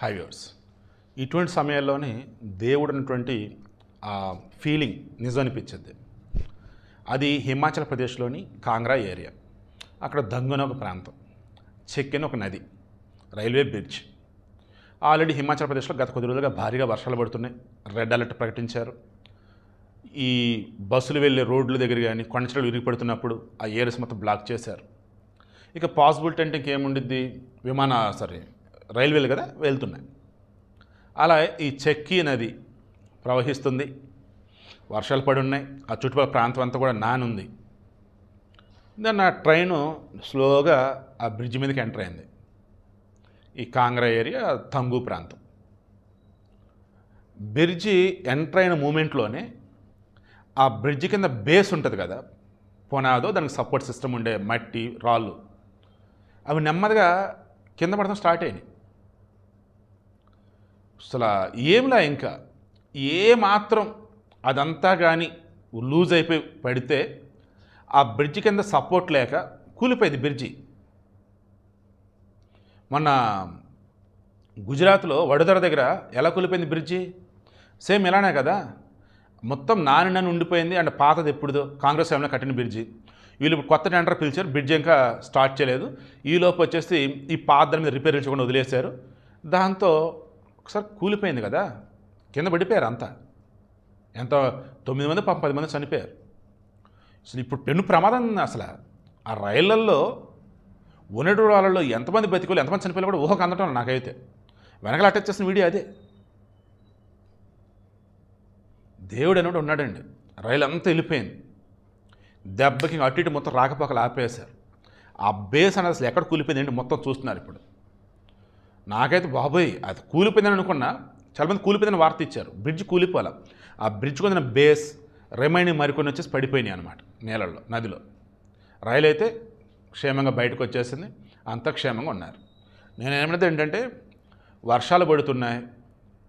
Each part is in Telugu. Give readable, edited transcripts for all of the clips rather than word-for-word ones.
హై వ్యూవర్స్, ఇటువంటి సమయాల్లోనే దేవుడు అన్నటువంటి ఆ ఫీలింగ్ నిజం అనిపించింది. అది హిమాచల్ ప్రదేశ్లోని కాంగ్రా ఏరియా. అక్కడ దంగున ఒక ప్రాంతం, చెక్కిన ఒక నది, రైల్వే బ్రిడ్జ్. ఆల్రెడీ హిమాచల్ ప్రదేశ్లో గత కొద్ది రోజులుగా భారీగా వర్షాలు పడుతున్నాయి. రెడ్ అలర్ట్ ప్రకటించారు. ఈ బస్సులు వెళ్ళే రోడ్ల దగ్గర కానీ కొండచెట్లు విరిగిపడుతున్నప్పుడు ఆ ఏరియాస్ మొత్తం బ్లాక్ చేశారు. ఇక పాసిబిలిటీ అంటే ఇంకేముండిద్ది, రైల్వేలు కదా వెళ్తున్నాయి. అలా ఈ చెక్కి నది ప్రవహిస్తుంది, వర్షాలు పడి ఉన్నాయి, ఆ చుట్టుపక్కల ప్రాంతం అంతా కూడా నానుంది. దాన్ని ఆ ట్రైను స్లోగా ఆ బ్రిడ్జ్ మీదకి ఎంటర్ అయింది. ఈ కాంగ్రా ఏరియా తంగు ప్రాంతం. బ్రిడ్జి ఎంటర్ అయిన మూమెంట్లోనే ఆ బ్రిడ్జి కింద బేస్ ఉంటుంది కదా, పునాదో దానికి సపోర్ట్ సిస్టమ్ ఉండే మట్టి రాళ్ళు, అవి నెమ్మదిగా కింద పడడం స్టార్ట్ అయినాయి. అసలు ఏంలా ఇంకా మాత్రం అదంతా కానీ లూజ్ అయిపోయి పడితే ఆ బ్రిడ్జి కింద సపోర్ట్ లేక కూలిపోయింది బ్రిడ్జి. మొన్న గుజరాత్లో వడోదర దగ్గర ఎలా కూలిపోయింది బ్రిడ్జి, సేమ్ ఇలానే కదా, మొత్తం నాని ఉండిపోయింది. అండ్ పాతది ఎప్పుడుదో కాంగ్రెస్ టైంలో కట్టిన బ్రిడ్జి. వీళ్ళు ఇప్పుడు కొత్త టెండర్ పిలిచారు, బ్రిడ్జ్ ఇంకా స్టార్ట్ చేయలేదు. ఈలోపు వచ్చేసి ఈ పాత దాని మీద రిపేర్ చేయకుండా వదిలేశారు. దాంతో ఒకసారి కూలిపోయింది కదా, కింద పడిపోయారు అంతా. ఎంత 9 మంది 10 మంది చనిపోయారు. అసలు ఇప్పుడు పెను ప్రమాదం. అసలు ఆ రైళ్లల్లో ఉన్నటు వాళ్ళలో ఎంతమంది బతికోలు ఎంతమంది చనిపోయారు కూడా ఊహకు అందటం నాకైతే. వెనకాల అటాచ్ చేసిన వీడియో అదే. దేవుడు అనేవాడు ఉన్నాడండి. రైలు అంతా వెళ్ళిపోయింది. దెబ్బకి అటు ఇటు మొత్తం రాకపోకలు ఆపేశారు. ఆ బేస్ అనేది అసలు ఎక్కడ కూలిపోయింది మొత్తం చూస్తున్నారు ఇప్పుడు. నాకైతే బాబోయ్ అది కూలిపోయిందని అనుకున్నా, చాలామంది కూలిపోయిందని వార్త ఇచ్చారు. బ్రిడ్జ్ కూలిపోలే, ఆ బ్రిడ్జ్ కొందిన బేస్ రిమైనింగ్ మరికొన్ని వచ్చేసి పడిపోయినాయి అనమాట నీళ్ళల్లో, నదిలో. రైలు అయితే క్షేమంగా బయటకు వచ్చేసింది, అంతా క్షేమంగా ఉన్నారు. నేను ఏమన్నది ఏంటంటే, వర్షాలు పడుతున్నాయి,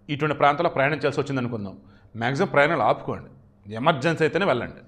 ఇటువంటి ప్రాంతాల్లో ప్రయాణం చేయాల్సి వచ్చింది అనుకుందాం, మ్యాక్సిమం ప్రయాణాలు ఆపుకోండి, ఎమర్జెన్సీ అయితేనే వెళ్ళండి.